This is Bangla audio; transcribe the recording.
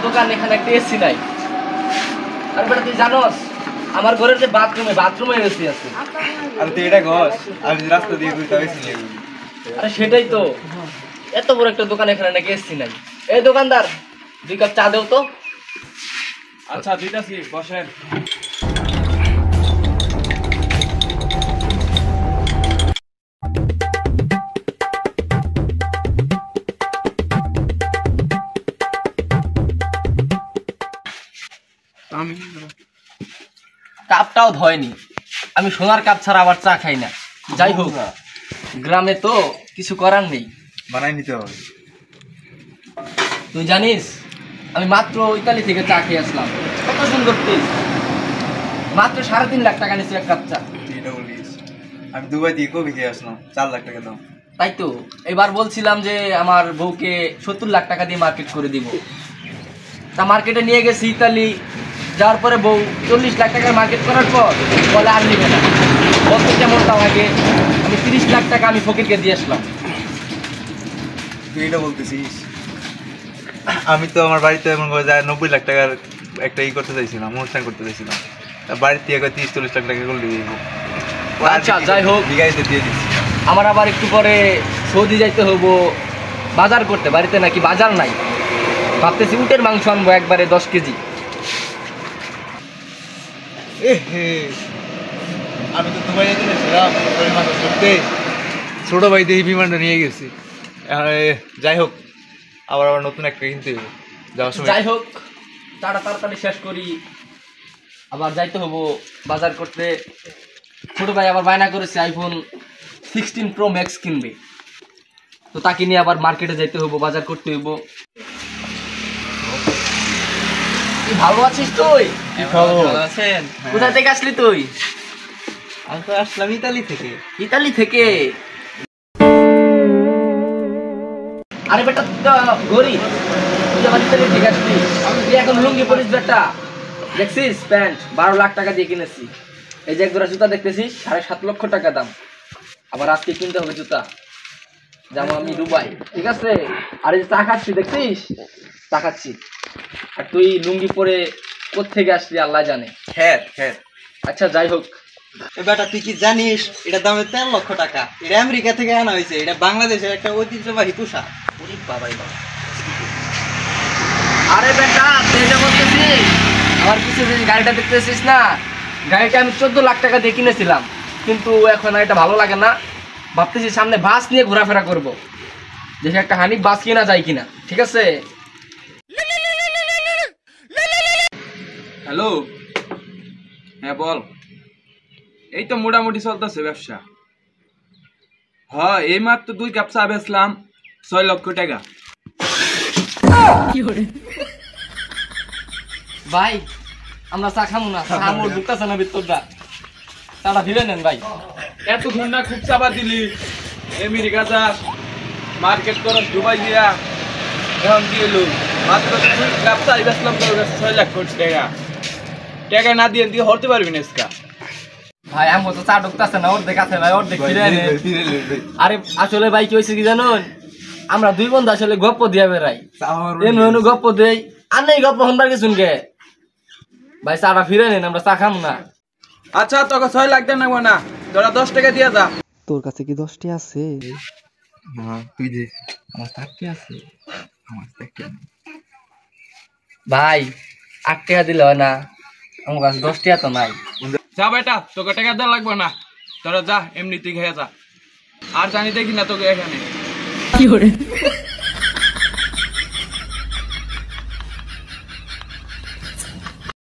দোকান, এখানে একটা এসি নাই। আর বেটা তুই জানোস আমার ঘরের যে বাথরুমে এসি আছে। আরে তুই এটা ঘর, আমি রাস্তা দিয়ে ঘুরতে এসি নিয়ে। আরে সেটাই তো, এত বড় একটা দোকান, এখানে নাকি এসি নাই। এই দোকানদার, 2 কাপ চা দেও তো। আচ্ছা দিতাছি, বসেন। কাপটাও ধয়নি, আমি সোনার কাপ ছাড়া আবার চা খাই না। যাই হোক, গ্রামে তো কিছু করার নেই, বানাই নিতে হবে। তুই জানিস আমি মাত্র ইতালি থেকে চা খেয়ে আসলাম, কত সুন্দর টেস্ট। মাত্র 3.5 লাখ টাকা নিয়েছি এক কাপ চা। এটা বলিস, আমি দুবাই দিয়ে কবি খেয়ে আসলাম, 4 লাখ টাকা দাম। তাই তো এবার বলছিলাম যে আমার বউকে 70 লাখ টাকা দিয়ে মার্কেট করে দিব। তা মার্কেটে নিয়ে গেছি ইতালি, যাওয়ার পরে বউ 40 লাখ টাকার মার্কেট করার পর বলে আর নিবে না। বলতে কেমনটাও আগে আমি 30 লাখ টাকা আমি ফকিরকে দিয়ে আসলাম। তুই এটা বলতেছিস? আমি তো আমার বাড়িতে এমন করে যায় 90 লাখ টাকার একটা করতে চাইছিলাম, অনুষ্ঠান করতে চাইছিলাম। বাড়ির থেকে 30-40 লাখ টাকা করে দিয়ে দিব। আচ্ছা যাই হোক, বিঘাইতে দিয়ে দিচ্ছি। আমার আবার একটু পরে সৌদি যাইতে হবো বাজার করতে, বাড়িতে নাকি বাজার নাই। ভাবতেছি উটের মাংস আনবো একবারে 10 কেজি। আমি তো দুবাই গেছিলাম করতে, ছোট ভাই দিয়ে বিমানটা নিয়ে গেছি। যাই হোক, আবার নতুন একটা কিনতে হবে যাওয়ার সময়। যাই হোক, তাড়াতাড়ি শেষ করি, আবার যাইতে হবো বাজার করতে। ছোট ভাই আবার বায়না করেছে আইফোন 16 প্রো ম্যাক্স কিনবে, তো তাকে নিয়ে আবার মার্কেটে যাইতে হবো, বাজার করতে হইব। তুই ভালো আছিস? তুই ভালো আছেন? কোথা থেকে আসলি তুই? আমি তো আসলাম ইতালি থেকে। ইতালি থেকে? আরে বেটা গরিব, তুই আবার ইতালি থেকে আসলি? তুই এখন লুঙ্গি পরিস বেটা, দেখছিস প্যান্ট 12 লাখ টাকা দিয়ে কিনেছি। এই যে এক জোড়া জুতা দেখতেছিস 7.5 লক্ষ টাকা দাম। আবার আজকে কিনতে হবে জুতা, যাবো আমি দুবাই, ঠিক আছে? আর এই যে চা খাচ্ছি দেখছিস, চা খাচ্ছি। আর তুই লুঙ্গি পরে কোত্থেকে আসলি আল্লাহ জানে। খ্যাত খ্যাত। আচ্ছা যাই হোক, বেটা তুই কি জানিস এটার দাম 13 লক্ষ টাকা? এটা আমেরিকা থেকে আনা হয়েছে, এটা বাংলাদেশের একটা ঐতিহ্যবাহী পোশাক। ওরে বাবাই বাবা। আরে বেটা তুই যে বলতেছিস, আমার কিছু গাড়িটা দেখতেছিস না, গাড়িটা আমি 14 লাখ টাকা দিয়ে কিনেছিলাম, কিন্তু এখন আর এটা ভালো লাগে না। ভাবতেছি সামনে বাস নিয়ে ঘোরাফেরা করব, দেখি একটা হানিফ বাস কিনা যায় কিনা, ঠিক আছে? হ্যালো, হ্যাঁ বল। এই তো মোটামুটি চলতেছে ব্যবসা। হ্যাঁ, এই মাত্র 2 কাপ চা বেচলাম 6 লক্ষ টাকা। ভাই আমরা চা খামু না, চা মোর ঢুকতেছে না ভিতরটা, চাটা ভিড়ে নেন ভাই। এত ঘন্টা খুব চাপা দিলি, আমেরিকা যা মার্কেট করস দুবাই দিয়া, এখন কি এলো মাত্র 2 কাপ চা বেচলাম তোর কাছে 6 লাখ টাকা। টাকা না দিয়ে তুই হতে পারবি না আজকা। ভাই আমগো তো চা ঢুকতেছে না, অর্ধেক আছে ভাই, অর্ধেক ফিরে নেন। আরে আসলে ভাই কি হয়েছে কি জানুন, আমরা 2 বন্ধু আসলে গপ্প দিয়া বেড়াই, এমন গপ্প দেই আর নেই গপ্প হনবার কিছু কে। ভাই চাটা ফিরে নেন, আমরা চা খাম না। আচ্ছা তোকে 6 লাখ দেন না, তোরা 10 টাকা দিয়ে যা। তোর কাছে কি 10টি আছে? না তুই দে, আমার 4টি আছে, আমার 1টি নেই। ভাই 8 টাকা দিলে হয় না, আমার কাছে 10 টাকা তো নাই। যা বেটা, তোকে টাকা দেওয়া লাগবে না, তোরা যা এমনি তুই খেয়ে যা, আর জানি দেখি না তোকে এখানে।